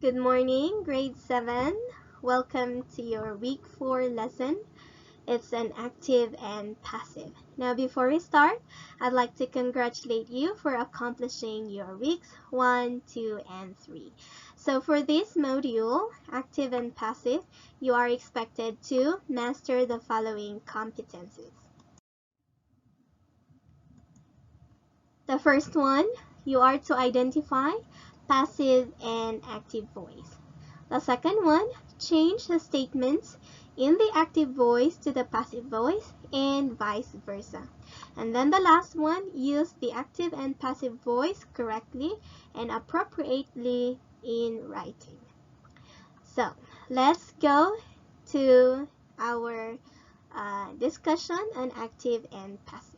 Good morning, grade 7. Welcome to your week 4 lesson. It's an active and passive. Now, before we start, I'd like to congratulate you for accomplishing your weeks 1, 2, and 3. So for this module, active and passive, you are expected to master the following competencies. The first one, you are to identify passive and active voice. The second one, change the statements in the active voice to the passive voice and vice versa. And then the last one, use the active and passive voice correctly and appropriately in writing. So let's go to our discussion on active and passive.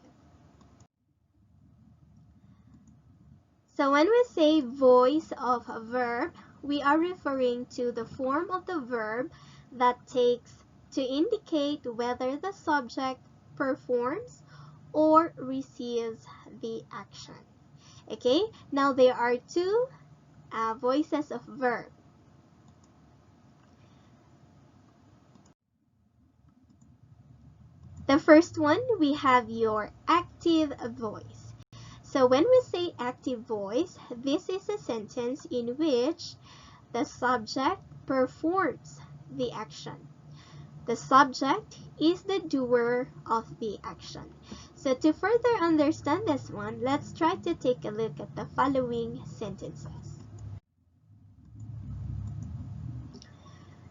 So when we say voice of a verb, we are referring to the form of the verb that takes to indicate whether the subject performs or receives the action. Okay, now there are two voices of verb. The first one, we have your active voice. So when we say active voice, this is a sentence in which the subject performs the action. The subject is the doer of the action. So to further understand this one, let's try to take a look at the following sentences.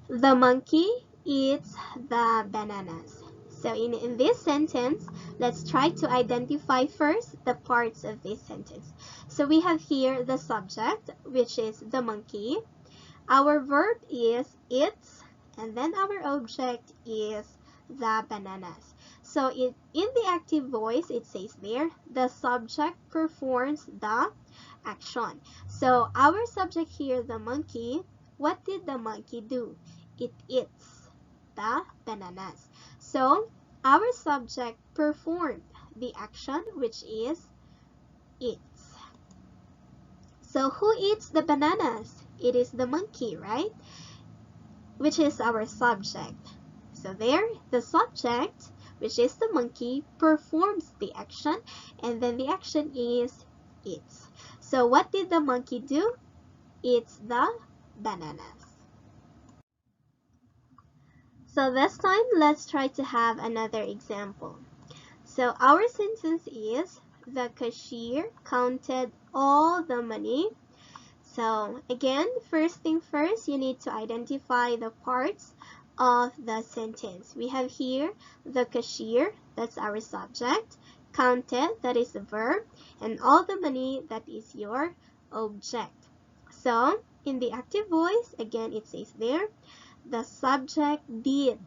The monkey eats the bananas. So in this sentence, let's try to identify first the parts of this sentence. So we have here the subject, which is the monkey. Our verb is eats, and then our object is the bananas. So in the active voice, it says there, the subject performs the action. So our subject here, the monkey, what did the monkey do? It eats the bananas. So our subject performed the action, which is eats. So who eats the bananas? It is the monkey, right? Which is our subject. So there, the subject, which is the monkey, performs the action, and then the action is eats. So what did the monkey do? Eats the bananas. So this time, let's try to have another example. So our sentence is, the cashier counted all the money. So again, first thing first, you need to identify the parts of the sentence. We have here the cashier, that's our subject, counted, that is the verb, and all the money, that is your object. So in the active voice, again it says there, the subject did,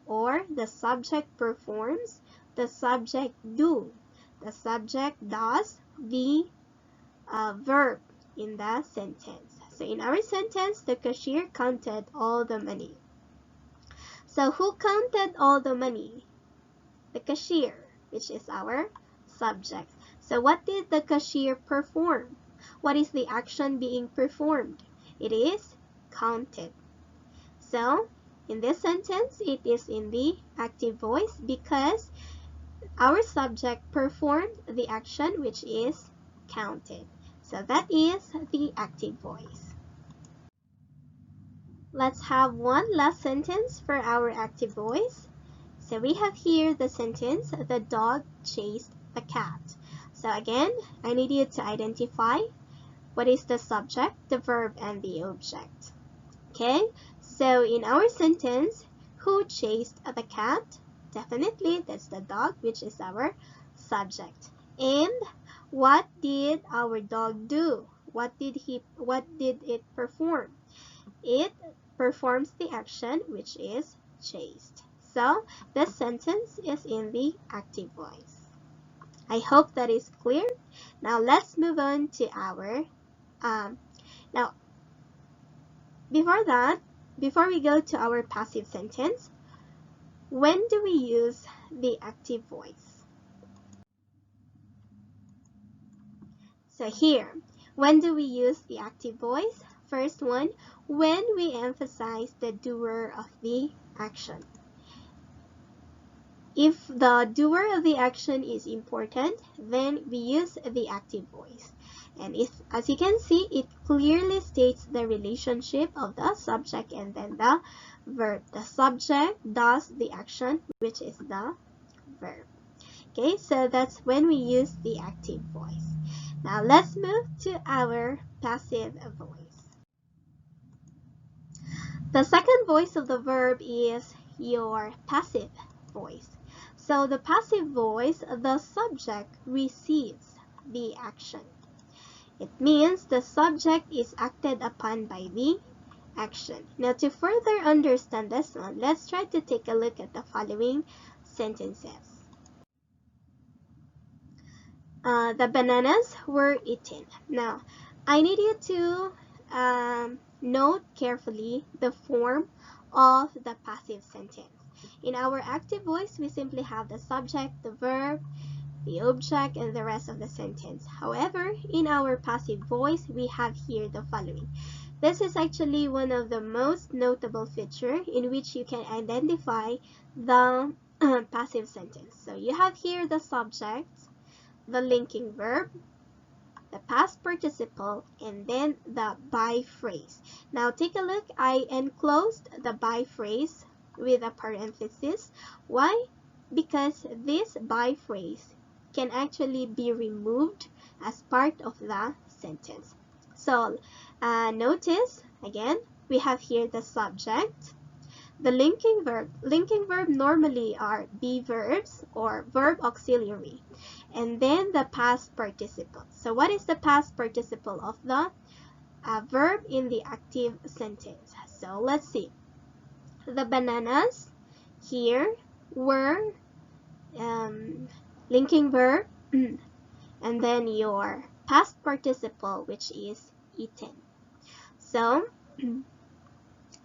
or the subject performs, the subject do, the subject does the verb in the sentence. So in our sentence, the cashier counted all the money. So who counted all the money? The cashier, which is our subject. So what did the cashier perform? What is the action being performed? It is counted. So in this sentence, it is in the active voice because our subject performed the action, which is counted. So that is the active voice. Let's have one last sentence for our active voice. So we have here the sentence, the dog chased the cat. So again, I need you to identify what is the subject, the verb, and the object. Okay, so in our sentence, who chased the cat? Definitely, that's the dog, which is our subject. And what did our dog do? What did it perform? It performs the action, which is chased. So this sentence is in the active voice. I hope that is clear. Now let's move on to our now before we go to our passive sentence, when do we use the active voice? So here, when do we use the active voice? first one, when we emphasize the doer of the action. If the doer of the action is important, then we use the active voice. And as you can see, it clearly states the relationship of the subject and then the verb. The subject does the action, which is the verb. Okay, so that's when we use the active voice. Now let's move to our passive voice. The second voice of the verb is your passive voice. So the passive voice, the subject receives the action. It means the subject is acted upon by the action. Now to further understand this one, let's try to take a look at the following sentences. The bananas were eaten. Now, I need you to note carefully the form of the passive sentence. In our active voice, we simply have the subject, the verb, the object, and the rest of the sentence. However, in our passive voice, we have here the following. This is actually one of the most notable features in which you can identify the passive sentence. So you have here the subject, the linking verb, the past participle, and then the by phrase. Now take a look. I enclosed the by phrase with a parenthesis. Why? Because this by phrase can actually be removed as part of the sentence. So notice again, we have here the subject, the linking verb. Linking verb normally are be verbs or verb auxiliary, and then the past participle. So what is the past participle of the verb in the active sentence? So let's see. The bananas here were linking verb and then your past participle, which is eaten. So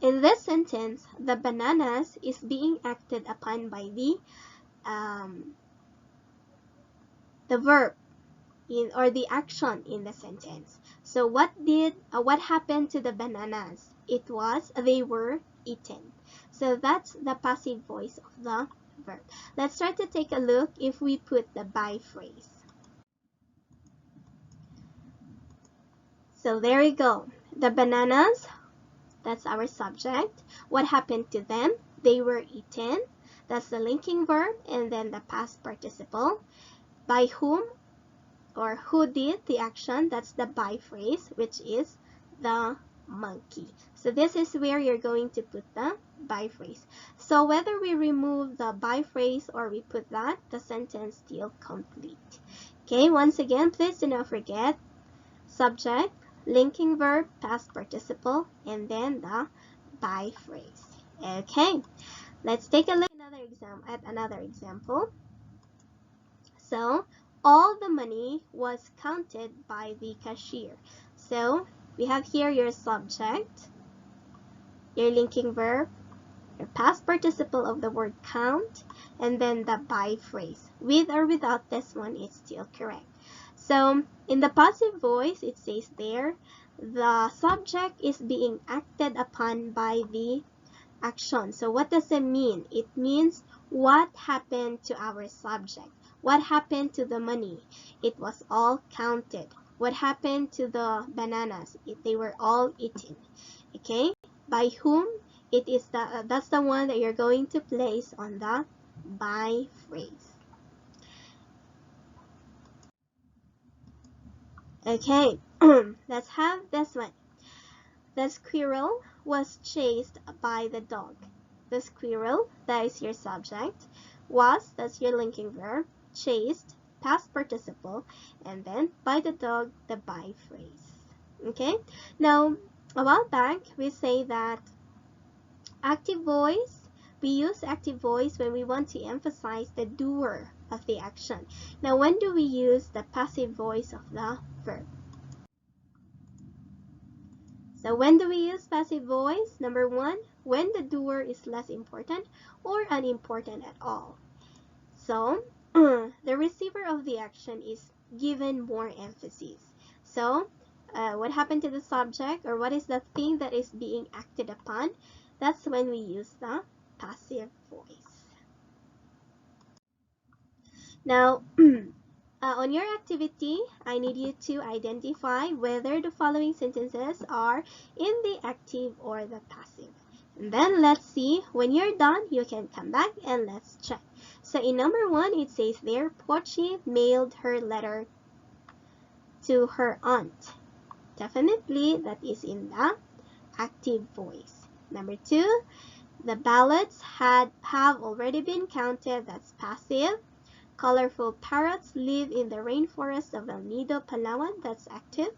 in this sentence, the bananas is being acted upon by the verb or the action in the sentence. So what happened to the bananas? They were eaten. So that's the passive voice of the verb. Let's try to take a look if we put the by phrase. So there we go. The bananas, that's our subject. What happened to them? They were eaten. That's the linking verb and then the past participle. By whom or who did the action? That's the by phrase, which is the monkey. So this is where you're going to put the by phrase. So whether we remove the by phrase or we put that, the sentence still complete. Okay, once again, please do not forget subject, linking verb, past participle, and then the by phrase. Okay, let's take a look at another example. So all the money was counted by the cashier. So we have here your subject, your linking verb, your past participle of the word count, and then the by phrase. With or without this one, it's still correct. So in the passive voice, it says there, the subject is being acted upon by the action. So what does it mean? It means what happened to our subject? What happened to the money? It was all counted. What happened to the bananas? They were all eaten. Okay? By whom? It is that's the one that you're going to place on the by phrase. Okay, let's have this one. The squirrel was chased by the dog. The squirrel, that is your subject, was, that's your linking verb, chased, past participle, and then by the dog, the by phrase. Okay, now a while back we say that active voice, we use active voice when we want to emphasize the doer of the action. Now when do we use the passive voice of the verb? So when do we use passive voice? Number one, when the doer is less important or unimportant at all. So the receiver of the action is given more emphasis. So what happened to the subject, or what is the thing that is being acted upon, that's when we use the passive voice. Now, on your activity, I need you to identify whether the following sentences are in the active or the passive. And then let's see, when you're done, you can come back and let's check. So in number 1, it says there, Pochi mailed her letter to her aunt. Definitely, that is in the active voice. Number 2, the ballots have already been counted. That's passive. Colorful parrots live in the rainforest of El Nido, Palawan. That's active.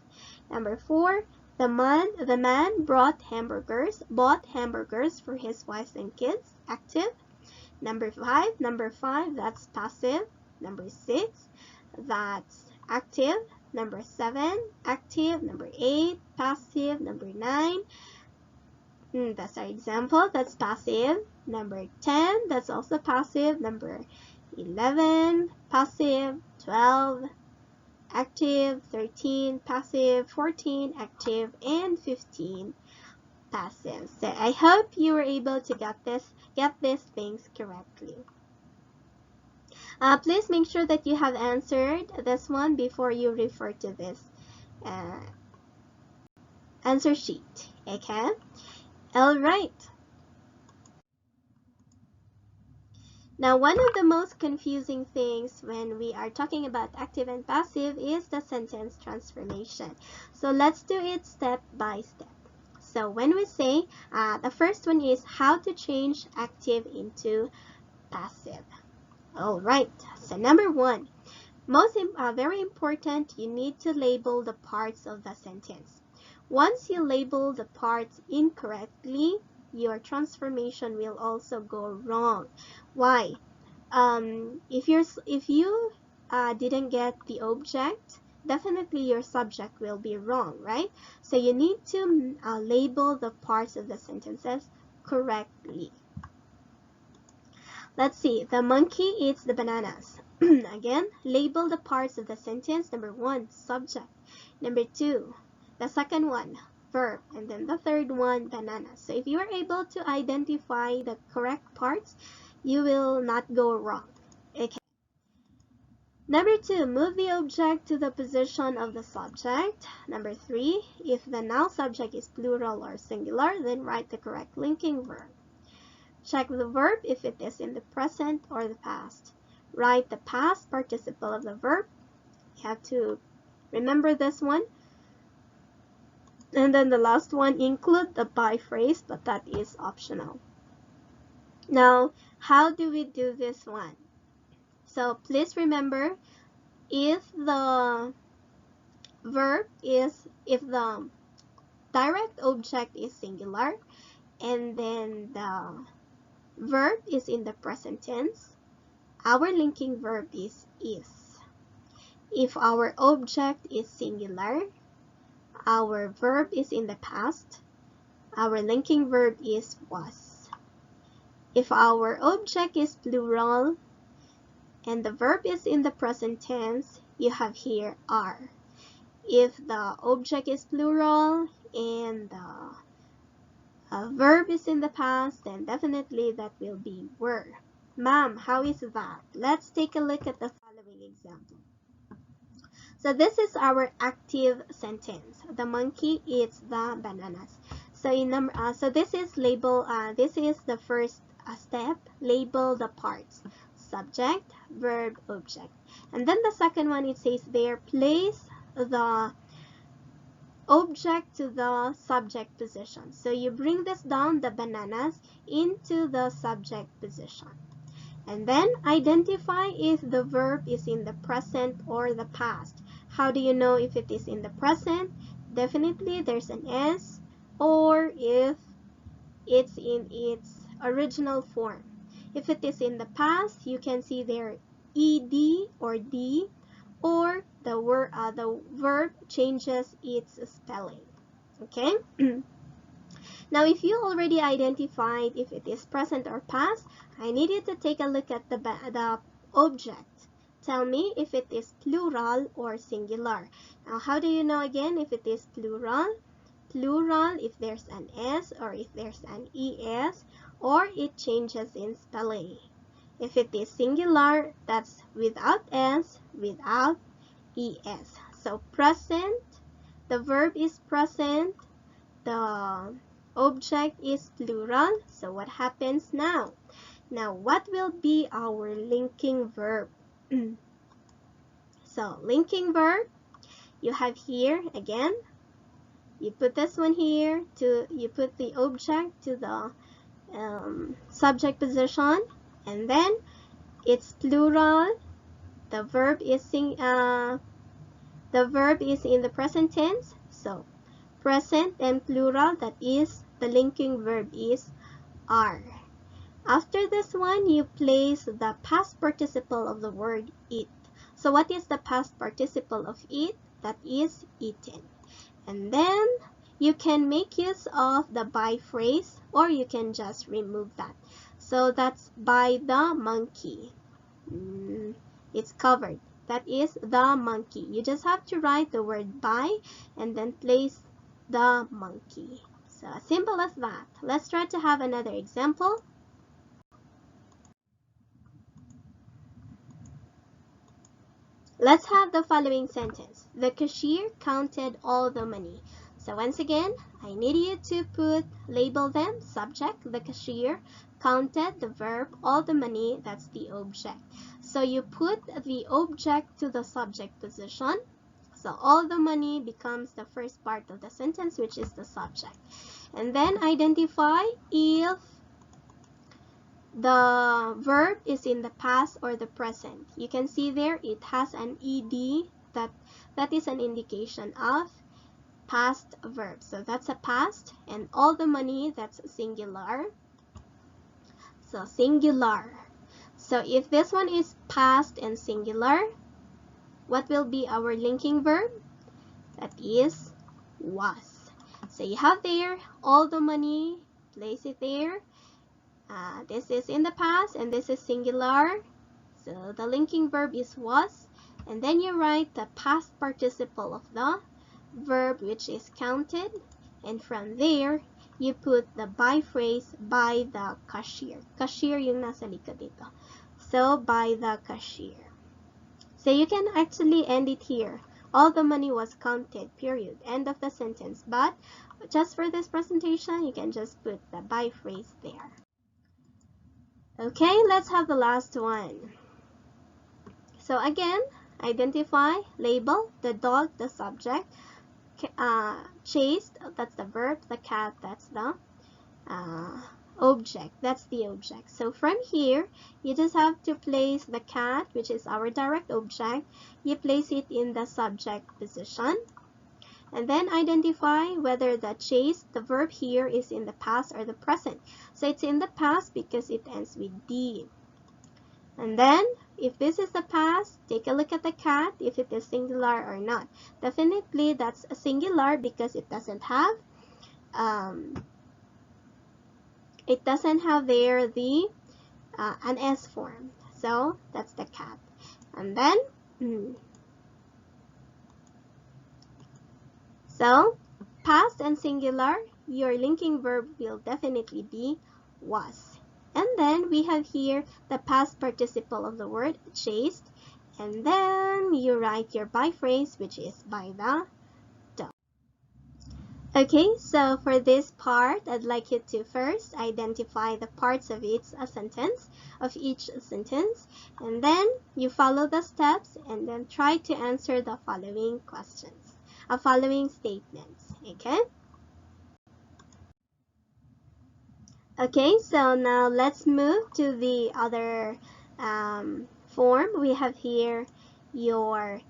Number 4, the man bought hamburgers for his wife and kids. Active. Number 5, that's passive. Number 6, that's active. Number 7, active. Number 8, passive. Number 9, that's our example, that's passive. Number 10, that's also passive. Number 11, passive. 12, active. 13, passive. 14, active. And 15, passive. So I hope you were able to get these things correctly. Please make sure that you have answered this one before you refer to this answer sheet. Okay? All right. Now, one of the most confusing things when we are talking about active and passive is the sentence transformation. So let's do it step by step. So when we say, the first one is how to change active into passive. All right. So number 1, very important, you need to label the parts of the sentence. Once you label the parts incorrectly, your transformation will also go wrong. Why? If you didn't get the object, definitely your subject will be wrong, right? So you need to label the parts of the sentences correctly. Let's see. The monkey eats the bananas. Again, label the parts of the sentence. Number 1, subject. Number 2, the second one, verb. And then the third one, bananas. So if you are able to identify the correct parts, you will not go wrong. Okay. Number 2, move the object to the position of the subject. Number 3, if the noun subject is plural or singular, then write the correct linking verb. Check the verb if it is in the present or the past. Write the past participle of the verb. You have to remember this one. And then the last one, include the by phrase, but that is optional. Now, how do we do this one? So please remember, if the direct object is singular and then the verb is in the present tense, our linking verb is. If our object is singular, our verb is in the past, our linking verb is was. If our object is plural and the verb is in the present tense, you have here are. If the object is plural and the verb is in the past, then definitely that will be were. Ma'am, how is that? Let's take a look at the following example. So this is our active sentence. The monkey eats the bananas. So this is label. This is the first step. Label the parts: subject, verb, object. And then the second one, it says there, place the object to the subject position. So you bring this down, the bananas, into the subject position. And then identify if the verb is in the present or the past. How do you know if it is in the present? Definitely there's an S, or if it's in its original form. If it is in the past, you can see there ed or d, or the verb changes its spelling. Okay? Now, if you already identified if it is present or past, I need you to take a look at the object. tell me if it is plural or singular. Now, how do you know again if it is plural? Plural if there's an S or if there's an ES, or it changes in spelling. If it is singular, that's without S, without ES. So present, the verb is present, the object is plural. So what happens now? Now, what will be our linking verb? So, linking verb, you have here again, you put this one here, you put the object to the subject position, and then it's plural. The verb is in the present tense, so present and plural, that is the linking verb is are. After this one, you place the past participle of the word eat. So what is the past participle of eat? That is eaten. And then you can make use of the by phrase, or you can just remove that. So that's by the monkey. It's covered. That is the monkey. You just have to write the word by and then place the monkey. So as simple as that. Let's try to have another example. Let's have the following sentence. The cashier counted all the money. So once again, I need you to label them. Subject, the cashier, counted, the verb, all the money, that's the object. So you put the object to the subject position. So all the money becomes the first part of the sentence, which is the subject. And then identify if the verb is in the past or the present. You can see there it has an ed, that is an indication of past verb. So that's a past, and all the money, that's singular. So singular. So if this one is past and singular, what will be our linking verb? That is was. So you have there all the money, place it there. This is in the past and this is singular. So the linking verb is was. And then you write the past participle of the verb, which is counted. And from there, you put the by phrase by the cashier. Cashier yung nasa likod dito. So by the cashier. So you can actually end it here. All the money was counted, period. End of the sentence. But just for this presentation, you can just put the by phrase there. Okay, let's have the last one. So again, identify, label, the dog, the subject, chased, that's the verb, the cat, that's the object, that's the object. So from here, you just have to place the cat, which is our direct object, you place it in the subject position. And then identify whether the chase, the verb here, is in the past or the present. So it's in the past because it ends with D. And then, if this is the past, take a look at the cat, if it is singular or not. Definitely that's a singular because it doesn't have there the an S form. So that's the cat. And then so, past and singular, your linking verb will definitely be was. And then we have here the past participle of the word chased. And then you write your by phrase, which is by the dog. Okay, so for this part, I'd like you to first identify the parts of each sentence, and then you follow the steps and then try to answer the following questions. Following statements, okay? Okay, so now let's move to the other form. We have here your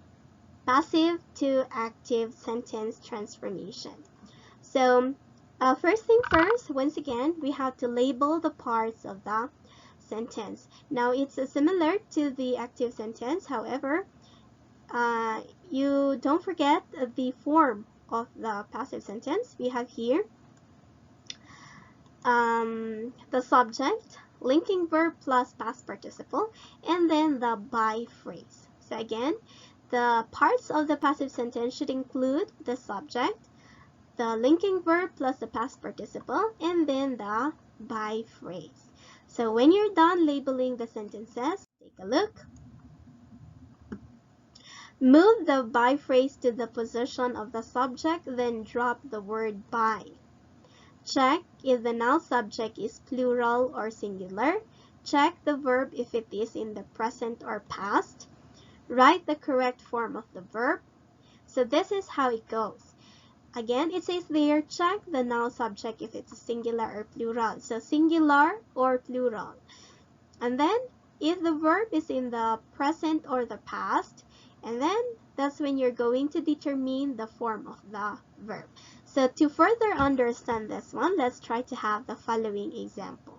passive to active sentence transformation. So first thing first, once again, we have to label the parts of the sentence. Now it's similar to the active sentence, however, you don't forget the form of the passive sentence. We have here the subject, linking verb plus past participle, and then the by phrase. So again, the parts of the passive sentence should include the subject, the linking verb plus the past participle, and then the by phrase. So when you're done labeling the sentences, take a look. Move the by phrase to the position of the subject, then drop the word by. Check if the noun subject is plural or singular. Check the verb if it is in the present or past. Write the correct form of the verb. So this is how it goes. Again, it says there, check the noun subject if it's a singular or plural. So singular or plural. And then if the verb is in the present or the past, and then that's when you're going to determine the form of the verb. So to further understand this one, let's try to have the following example.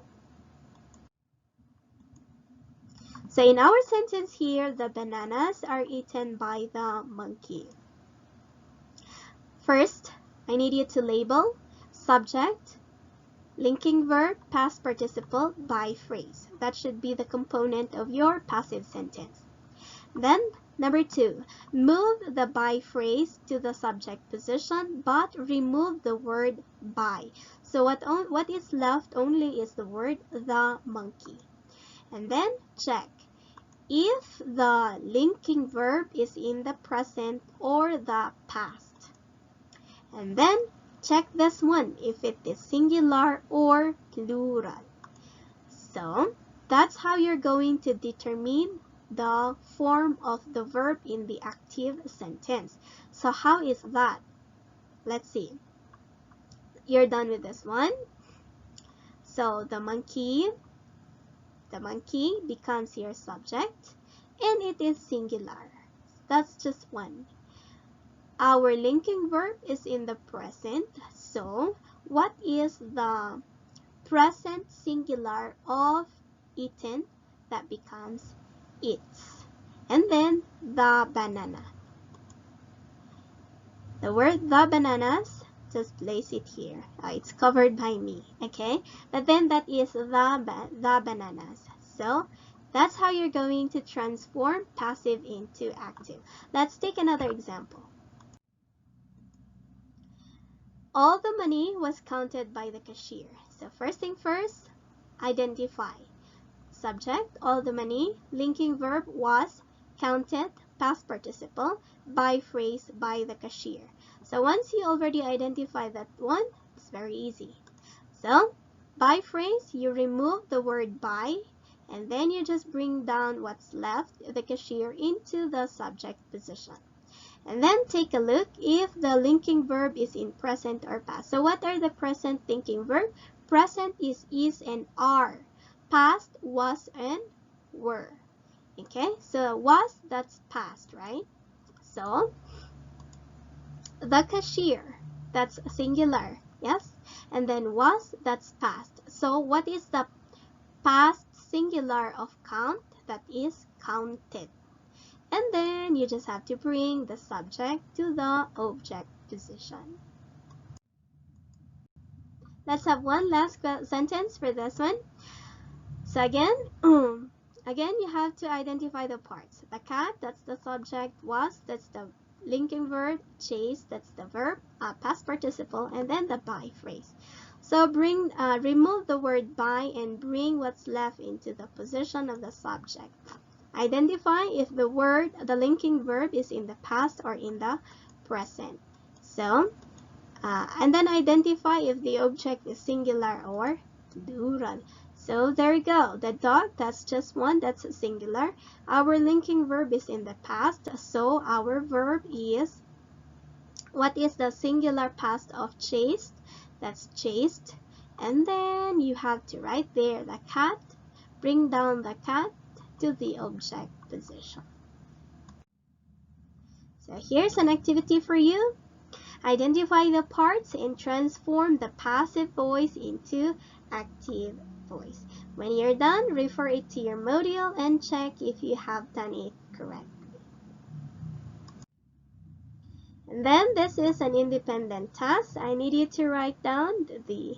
So in our sentence here, the bananas are eaten by the monkey. First, I need you to label subject, linking verb, past participle, by phrase. That should be the component of your passive sentence. Then, number 2, move the by phrase to the subject position, but remove the word by. So what is left only is the word the monkey. And then check if the linking verb is in the present or the past. And then check this one if it is singular or plural. So that's how you're going to determine the form of the verb in the active sentence. So how is that? Let's see. You're done with this one. So the monkey becomes your subject and it is singular. That's just one. Our linking verb is in the present. So what is the present singular of eaten? That becomes eats. And then the banana. The word the bananas, just place it here. It's covered by me, okay? But then that is the bananas. So that's how you're going to transform passive into active. Let's take another example. All the money was counted by the cashier. So first thing first, identify. Subject, all the money, linking verb was, counted, past participle, by phrase, by the cashier. So once you already identify that one, it's very easy. So by phrase, you remove the word by, and then you just bring down what's left, the cashier, into the subject position. And then take a look if the linking verb is in present or past. So what are the present linking verb? Present is and are. Past, was and were. Okay, so was, that's past, right? So the cashier, that's singular, yes? And then was, that's past. So what is the past singular of count? That is counted. And then you just have to bring the subject to the object position. Let's have one last sentence for this one. So again, you have to identify the parts. The cat, that's the subject. Was, that's the linking verb. Chase, that's the verb. Past participle, and then the by phrase. So remove the word by and bring what's left into the position of the subject. Identify if the linking verb is in the past or in the present. So, and then identify if the object is singular or plural. So there you go. The dog, that's just one, that's singular. Our linking verb is in the past. So our verb is, what is the singular past of chased? That's chased. And then you have to write there the cat. Bring down the cat to the object position. So here's an activity for you. Identify the parts and transform the passive voice into active voice. When you're done, refer it to your module and check if you have done it correctly. And then this is an independent task. I need you to write down the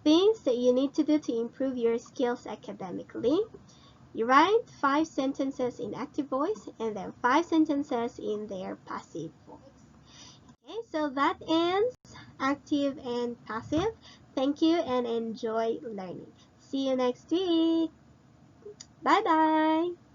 things that you need to do to improve your skills academically. You write 5 sentences in active voice and then 5 sentences in their passive voice. Okay, so that ends active and passive. Thank you and enjoy learning. See you next week. Bye bye.